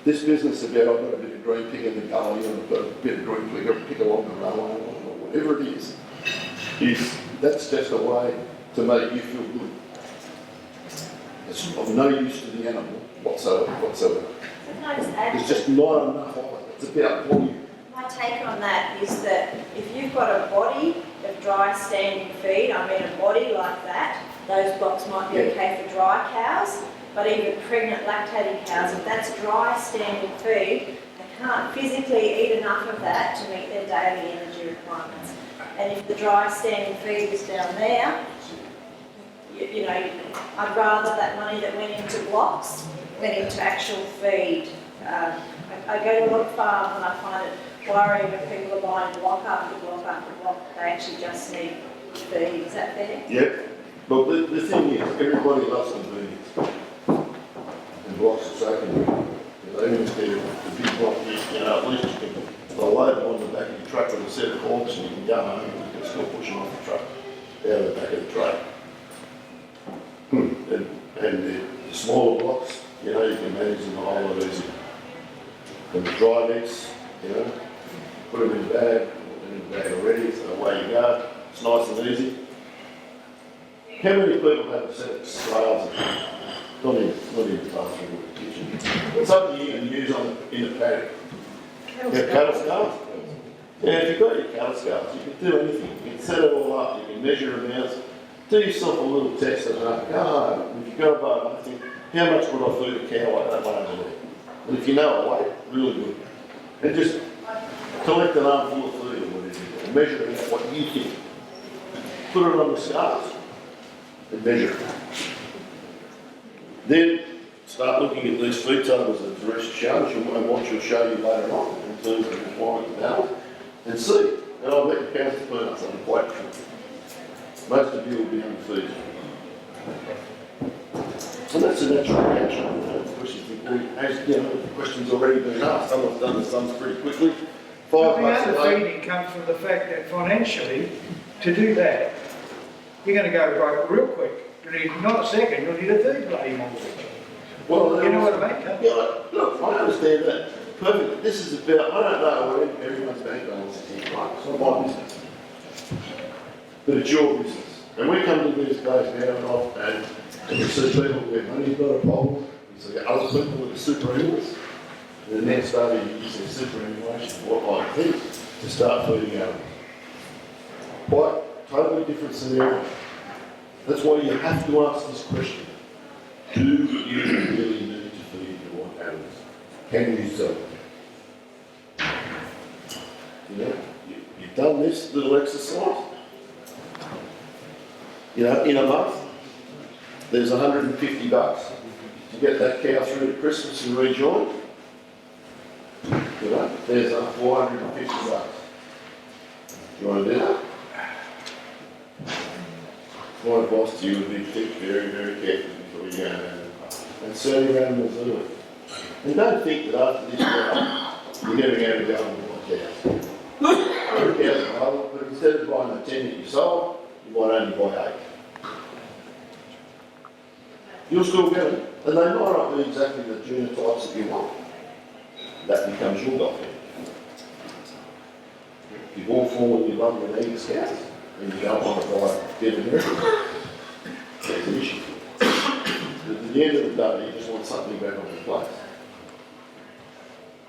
Speaker 2: This business about I've got a bit of green pig in the gully and I've got a bit of green pig along the railway or whatever it is that's just a way to make you feel good. It's of no use to the animal whatsoever.
Speaker 4: Can I just add
Speaker 2: There's just not enough of it. It's about volume.
Speaker 4: My take on that is that if you've got a body of dry standing feed, I mean a body like that, those blocks might be okay for dry cows, but even pregnant lactating cows, if that's dry standing feed, they can't physically eat enough of that to meet their daily energy requirements. And if the dry standing feed is down there, I'd rather that money that went into blocks went into actual feed. I go to a lot of farms and I find it worrying when people are buying block after block after block. They actually just need feed. Is that fair?
Speaker 2: Yep. But the thing is, everybody loves convenience. And blocks are so convenient. Even if they're the big block, at least you can load them on the back of your truck with a set of hooks and you can go home and you can still push them off the truck, out of the back of the truck. And the smaller blocks, you can manage them a whole lot easier. And the dry mix, put them in the bag, put them in the bag already, so away you go. It's nice and easy. How many people have a set of scales? Not in the bathroom or the kitchen. It's something you can use in the paddock. Cattle scales? Yeah, if you've got your cattle scales, you can do anything. You can set it all up, you can measure amounts, do yourself a little test at home. Go home, if you go above, I think, how much would I feed a cow at that one over there? And if you know a weight, really good. And just collect an armful of food or whatever. measuring what you think. Put it on the scales and measure it. Then start looking at these feed tables that Teresa showed you and what she'll show you later on in terms of requirement and balance, and see. And I'll bet you counts to peanuts, I'm quite sure. Most of you will be underfeeding. And that's a natural reaction. As you know, the question's already been asked. Someone's done the sums pretty quickly.
Speaker 3: But the
Speaker 2: $5 a day.
Speaker 3: underfeeding comes from the fact that financially, to do that, you're going to go broke real quick. You need not a second, you'll need a third bloody mortgage.
Speaker 2: Well,
Speaker 3: You know what I mean, don't you?
Speaker 2: yeah, look, I understand that perfectly. This is about, I don't know what everyone's bank balance is here, right? It's not my business. But it's your business. And we come to these days now and we see people where money's not a problem. We see other people with the superannuation. And then starting using superannuation, what I think, to start feeding animals. Quite totally different scenario. That's why you have to ask this question. Do you really need to feed your animals? Can you sell them? You know, you've done this little exercise. You know, in a month, there's $150 to get that cow through to Christmas and rejoin. You know, there's $450. You want to do that? My advice to you would be think very, very carefully before you go and sell your animals early. And don't think that after this you're never going to go and buy cows. Buy cows are valuable, but instead of buying the 10 that you sold, you might only buy 8. You'll still get them, and they might not be exactly the genotypes that you want. That becomes your dolphin. You've all fallen in love with Angus cows, and you don't want to buy Devon Hereford. There's an issue. But at the end of the day, you just want something back on the place.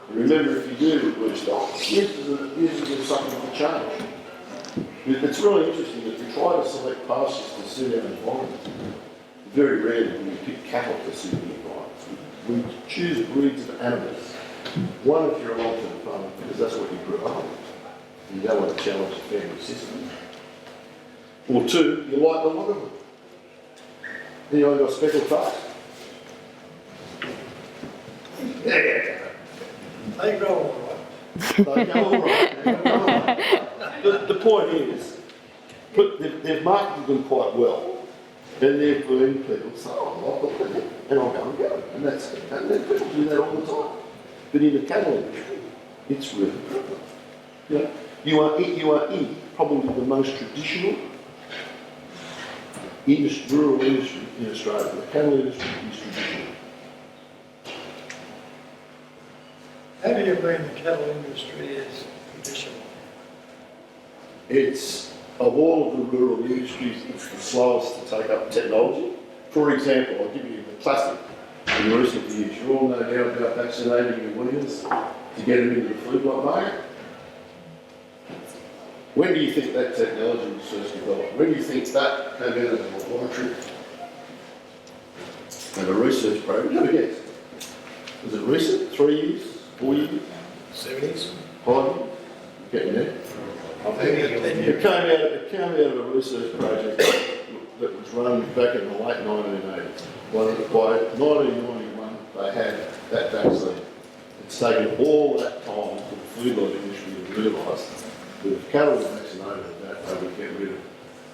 Speaker 2: And remember, if you do lose stock, there's something to change. It's really interesting that we try to select pastures to suit our environment. Very rarely do we pick cattle to suit the environment. We choose breeds of animals. One, if you're a long-term farmer, because that's what you grew up with. You don't want to challenge the family system. Or two, you like the look of them. Then you only got speckled face. Yeah.
Speaker 3: They grow all right.
Speaker 2: They go all right. They go all right. The point is, they've marketed them quite well. And they've been people say, oh, I'll look at it, and I'll go and get it. And that's it. And then people do that all the time. But in the cattle industry, it's really different. You know, you are in probably the most traditional rural industry in Australia. The cattle industry is traditional.
Speaker 3: How do you mean the cattle industry is traditional?
Speaker 2: It's, of all of the rural industries, it's the slowest to take up technology. For example, I'll give you the classic. In recent years, you all know now about vaccinating your weaners to get them into the feedlot market. When do you think that technology was first developed? When do you think that came out of the laboratory and a research program? Never guess. Was it recent? 3 years? 4 years?
Speaker 3: 70s?
Speaker 2: 5 years? Getting there? It came out of a research project that was run back in the late 1980s. By 1991, they had that vaccine. It's taken all that time for the feedlot industry to realise that if cattle were vaccinated at that, they would get rid of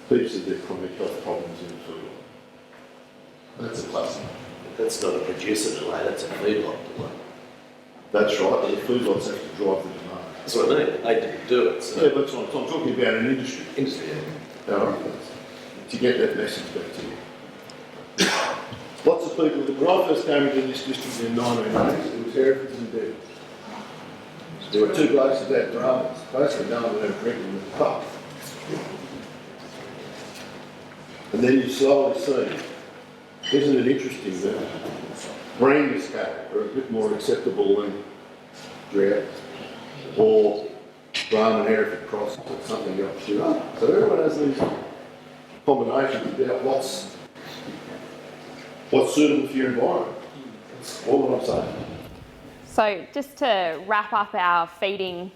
Speaker 2: heaps of their chronic health problems in the feedlot. That's a classic.
Speaker 7: That's not a producer delay, that's a feedlot delay.
Speaker 2: That's right, but the feedlots have to drive the demand.
Speaker 7: That's what I mean, they didn't do it, so.
Speaker 2: Yeah, that's what I'm talking about, an industry.
Speaker 7: Industry, yeah.
Speaker 2: All right, to get that message back to you. Lots of people, when I first came into this district in the 1980s, it was Herefords and Devons. There were two blokes at that Drought, basically no one ever drinking in the pub. And then you slowly see, isn't it interesting that Brangus cattle are a bit more acceptable than Drought or Brahman Hereford cross or something else, you know? So everyone has these combinations about what's suitable for your environment. That's all that I'm saying.
Speaker 1: So just to wrap up our feeding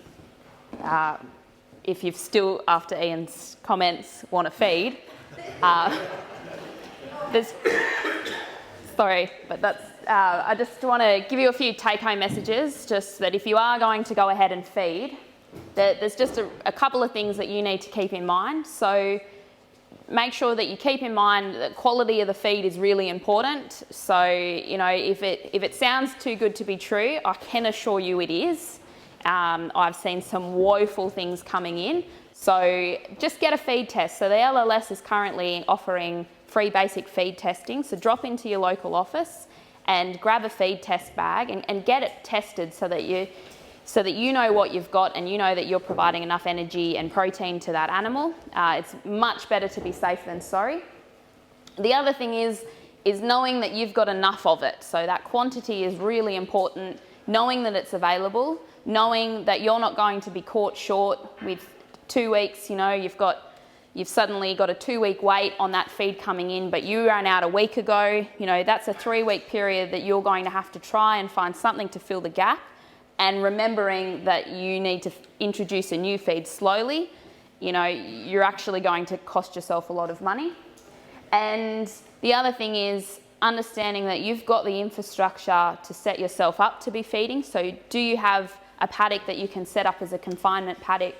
Speaker 1: if you've still, after Ian's comments, want to feed, sorry, but that's, I just want to give you a few take-home messages, just that if you are going to go ahead and feed, there's just a couple of things that you need to keep in mind. So make sure that you keep in mind that quality of the feed is really important. So, you know, if it sounds too good to be true, I can assure you it is. I've seen some woeful things coming in. So just get a feed test. So the LLS is currently offering free basic feed testing. So drop into your local office and grab a feed test bag and get it tested so that you know what you've got and you know that you're providing enough energy and protein to that animal. It's much better to be safe than sorry. The other thing is knowing that you've got enough of it. So that quantity is really important, knowing that it's available, knowing that you're not going to be caught short with 2 weeks, you know, you've suddenly got a 2-week wait on that feed coming in, but you ran out a week ago. You know, that's a 3-week period that you're going to have to try and find something to fill the gap. And remembering that you need to introduce a new feed slowly, you know, you're actually going to cost yourself a lot of money. And the other thing is understanding that you've got the infrastructure to set yourself up to be feeding. So do you have a paddock that you can set up as a confinement paddock?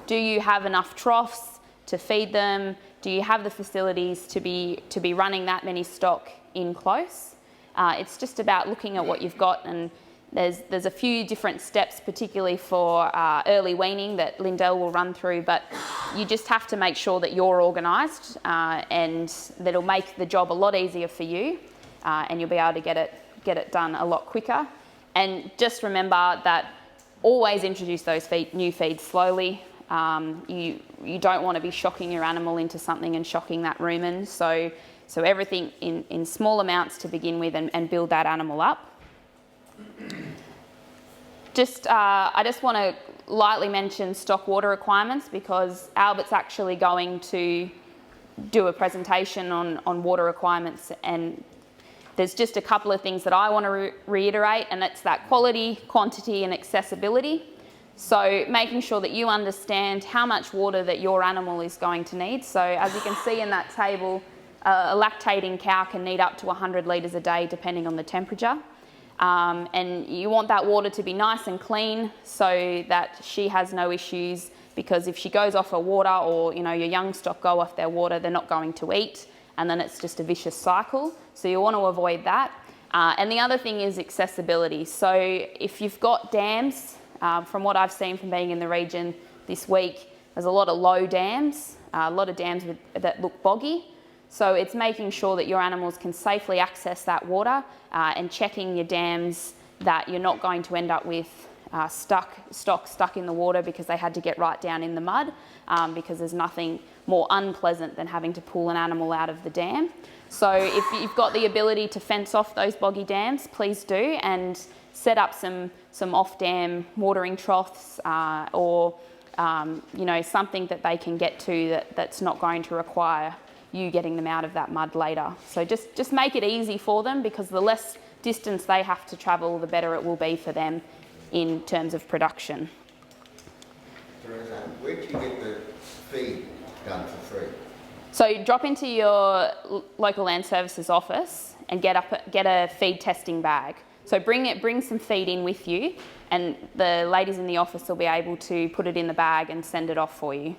Speaker 1: Do you have enough troughs to feed them? Do you have the facilities to be running that many stock in close? It's just about looking at what you've got, and there's a few different steps, particularly for early weaning, that Lindell will run through, but you just have to make sure that you're organised, and that'll make the job a lot easier for you, and you'll be able to get it done a lot quicker. And just remember that always introduce those new feeds slowly. You don't want to be shocking your animal into something and shocking that rumen. So everything in small amounts to begin with, and build that animal up. I just want to lightly mention stock water requirements, because Albert's actually going to do a presentation on water requirements, and there's just a couple of things that I want to reiterate, and it's that quality, quantity and accessibility. So making sure that you understand how much water that your animal is going to need. So as you can see in that table, a lactating cow can need up to 100 litres a day depending on the temperature. And you want that water to be nice and clean so that she has no issues, because if she goes off her water, or you know, your young stock go off their water, they're not going to eat, and then it's just a vicious cycle. So you want to avoid that. And the other thing is accessibility. So if you've got dams, from what I've seen from being in the region this week, there's a lot of low dams, a lot of dams that look boggy. So it's making sure that your animals can safely access that water, and checking your dams that you're not going to end up with stock stuck in the water because they had to get right down in the mud, because there's nothing more unpleasant than having to pull an animal out of the dam. So if you've got the ability to fence off those boggy dams, please do, and set up some off-dam watering troughs, or you know, something that they can get to that's not going to require you getting them out of that mud later. So just make it easy for them, because the less distance they have to travel, the better it will be for them in terms of production.
Speaker 8: Teresa, where do you get the feed done for free?
Speaker 1: So drop into your local land services office and get a feed testing bag. So bring some feed in with you, and the ladies in the office will be able to put it in the bag and send it off for you.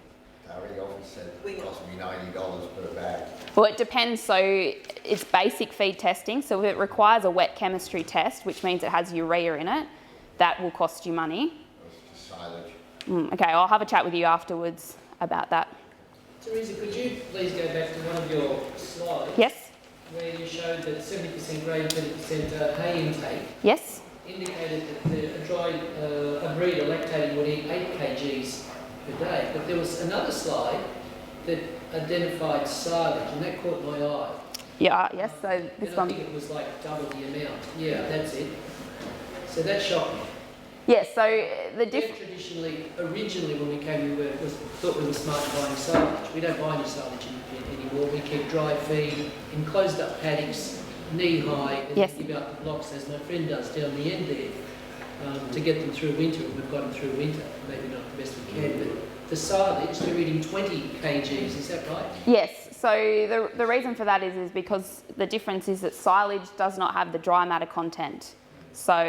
Speaker 8: The office said it cost me $90 per bag.
Speaker 1: Well, it depends. So it's basic feed testing. So if it requires a wet chemistry test, which means it has urea in it, that will cost you money.
Speaker 8: It's just silage.
Speaker 1: Okay, I'll have a chat with you afterwards about that.
Speaker 9: Teresa, could you please go back to one of your slides?
Speaker 1: Yes.
Speaker 9: Where you showed that 70% grain, 30% hay intake.
Speaker 1: Yes.
Speaker 9: Indicated that a breeder lactating would eat 8 kgs per day, but there was another slide that identified silage, and that caught my eye.
Speaker 1: Yeah. Yes. So this
Speaker 9: and
Speaker 1: one.
Speaker 9: I think it was like double the amount. Yeah, that's it. So that shocked me.
Speaker 1: Yes. So the
Speaker 9: originally when we came, we thought we were smart buying silage. We don't buy any silage anymore. We keep dry feed in closed up paddocks, knee high, and
Speaker 1: yes.
Speaker 9: give out the blocks as my friend does down the end there, to get them through winter. We've got them through winter. Maybe not the best we can, but the silage, they're eating 20 kgs, is that right?
Speaker 1: Yes, so the reason for that is because the difference is that silage does not have the dry matter content. So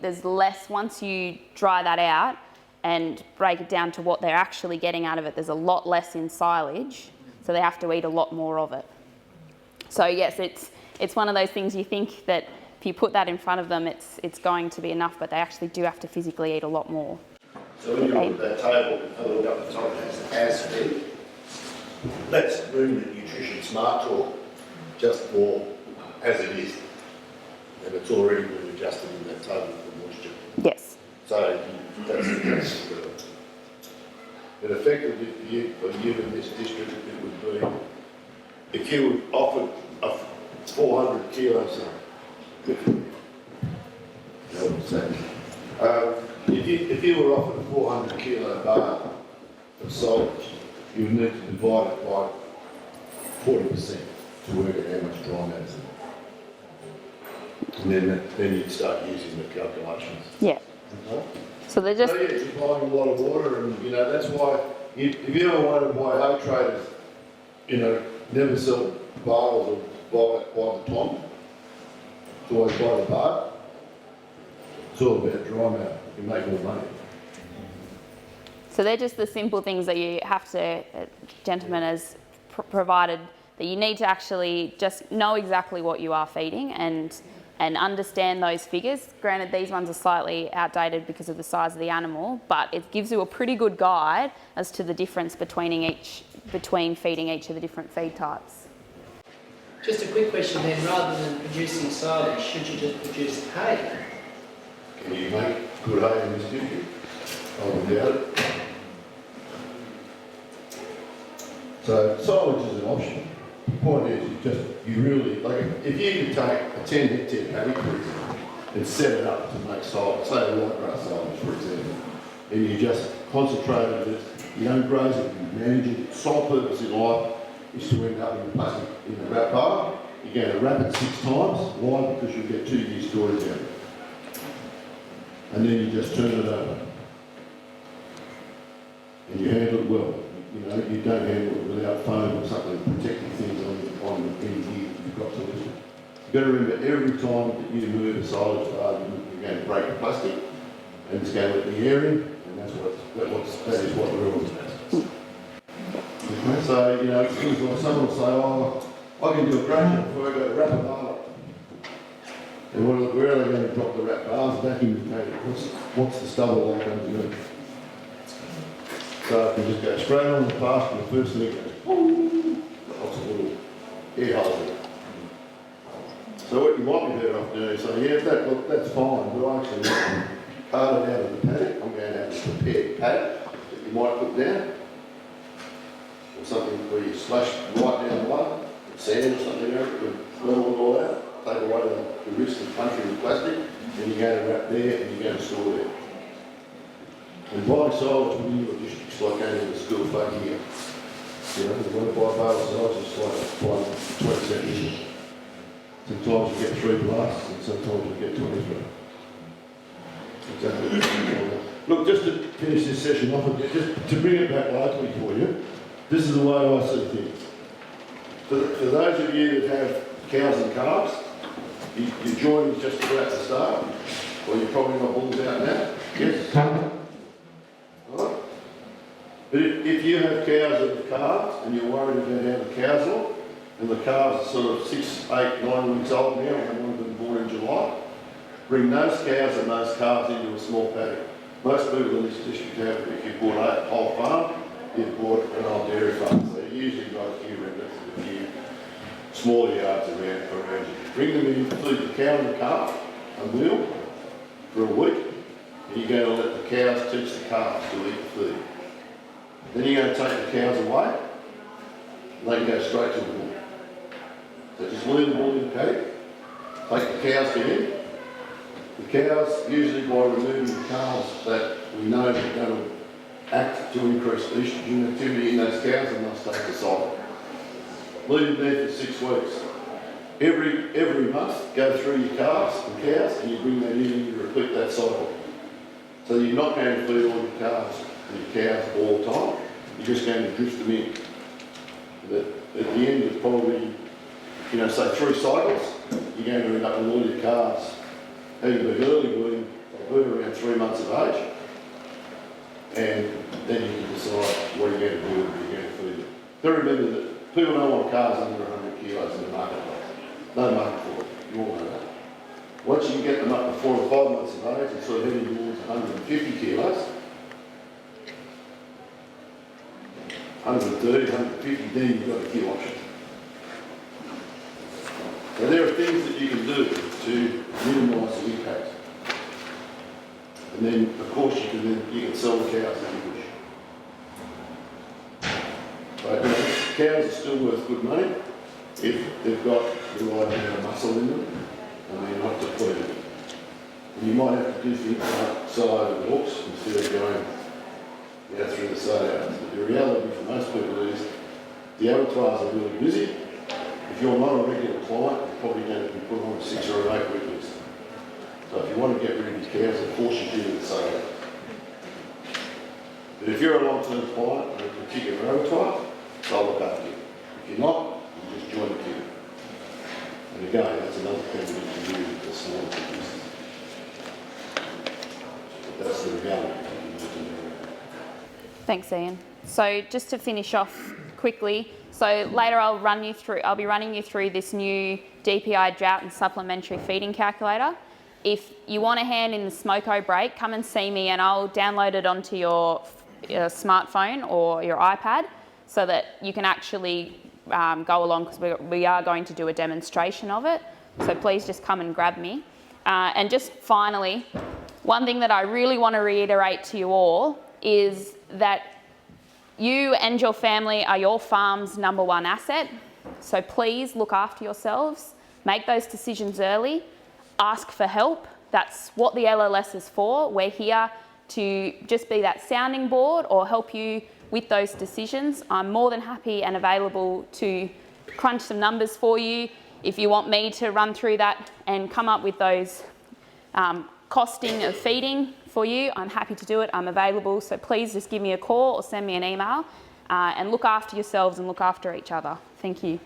Speaker 1: there's less, once you dry that out and break it down to what they're actually getting out of it, there's a lot less in silage, so they have to eat a lot more of it. So yes, it's one of those things you think that if you put that in front of them, it's going to be enough, but they actually do have to physically eat a lot more.
Speaker 2: So when you look at that table, have a look up the top, as fed. That's room the nutrition smart talk just for as it is. And it's already been adjusted in that table for moisture.
Speaker 1: Yes.
Speaker 2: So that's good. But effectively for you in this district, it would be, if you were offered a 400 kilos if you were offered a 400 kilo bar of silage, you would need to divide it by 40% to work out how much dry matter's in it. And then you'd start using the calculations.
Speaker 1: Yeah.
Speaker 2: Okay?
Speaker 1: So they're just...
Speaker 2: So yeah, you're buying a lot of water, and you know, that's why, if you ever wanted to buy hay traders, you know, never sell bales or buy the ton, it's always buy the bar. It's all about dry matter, you make more money.
Speaker 1: So they're just the simple things that you have to, gentlemen has provided, that you need to actually just know exactly what you are feeding and understand those figures. Granted, these ones are slightly outdated because of the size of the animal, but it gives you a pretty good guide as to the difference between feeding each of the different feed types.
Speaker 9: Just a quick question then, rather than producing silage, should you just produce hay?
Speaker 2: Can you make good hay in this district? I would doubt it. So silage is an option. The point is, you really, like, if you could take a 10 hectare paddock, for example, and set it up to make silage, say a white grass silage, for example, and you just concentrate on it, you don't graze it, you manage it. Sole purpose in life is to end up in a plastic, in a wrap bar. You're going to wrap it 6 times. Why? Because you'll get 2 years storage out of it. And then you just turn it over. And you handle it well. You know, you don't handle it without foam or something protecting things on any gear you've got to lose. You've got to remember, every time that you move a silage bar, you're going to break the plastic, and it's going to let the air in, and that is what we're all about. Okay, so, you know, it's things like someone will say, oh, I can do a grain before I go to wrap a bar. And where are they going to drop the wrap bars? Back in the paddock. What's the stubble like underneath? So if you just go straight on the pasture, the first thing it goes, lots of little air holes in it. So what you might be better off doing is say, yeah, that's fine, but I actually cart it out of the paddock. I'm going to have a prepared paddock that you might put down, or something where you splash right down the line, sand or something over it, and level it all out. Take away the risk of punching with plastic, and you're going to wrap there and you're going to store there. And buying silage within your district is like going to the school folk here. You know, you want to buy a bale of silage, it's like buying 20 cent each. Sometimes you get 3 blasts and sometimes you get 23. Exactly. Look, just to finish this session off, just to bring it back locally for you, this is the way I see things. For those of you that have cows and calves, your join is just about to start, or you're probably not bulls out now. Yes? Right? But if you have cows and calves and you're worried about how the cows look, and the calves are sort of 6, 8, 9 weeks old now, and one of them born in July, bring those cows and those calves into a small paddock. Most people in this district have, if you bought a whole farm, you've bought an old dairy farm. So you usually got a few remnants and a few smaller yards around you. Bring them in, feed the cow and the calf a meal for a week, and you're going to let the cows teach the calves to eat food. Then you're going to take the cows away, and they can go straight to the bull. So just leave the bull in the paddock, take the cows to him. The cows, usually by removing the calves that we know are going to act to increase estrogen activity in those cows, and they'll stay the cycle. Leave them there for 6 weeks. Every month, go through your calves and cows, and you bring that in and you repeat that cycle. So you're not going to feed all your calves your cows all the time. You're just going to drift them in. That at the end of probably, you know, say 3 cycles, you're going to end up with all your calves having been early weaned, around 3 months of age, and then you can decide what you're going to do and what you're going to feed them. But remember that people don't want calves under 100 kilos in the marketplace. No market for it. You all know that. Once you can get them up to 4 or 5 months of age and sort of heading towards 150 kilos, 130, 150, then you've got a few options. So there are things that you can do to minimise the impact. And then, of course, you can sell the cows if you wish. But you know, cows are still worth good money if they've got the right amount of muscle in them and they're not depleted. And you might have to do things like sell over the hooks instead of going through the sale. But the reality for most people is the abattoirs are really busy. If you're not a regular client, you're probably going to be put on a 6 or 8 week list. So if you want to get rid of your cows, of course you do the sale. But if you're a long-term client in a particular abattoir, they'll look after you. If you're not, you just join the queue. And again, that's another thing that you can do with the smaller producers. But that's the reality.
Speaker 1: Thanks, Ian. So just to finish off quickly, so later I'll be running you through this new DPI drought and supplementary feeding calculator. If you want a hand in the smoko break, come and see me and I'll download it onto your smartphone or your iPad so that you can actually go along, because we are going to do a demonstration of it. So please just come and grab me. And just finally, one thing that I really want to reiterate to you all is that you and your family are your farm's #1 asset. So please look after yourselves, make those decisions early, ask for help. That's what the LLS is for. We're here to just be that sounding board or help you with those decisions. I'm more than happy and available to crunch some numbers for you. If you want me to run through that and come up with those costing of feeding for you, I'm happy to do it. I'm available. So please just give me a call or send me an email and look after yourselves and look after each other. Thank you.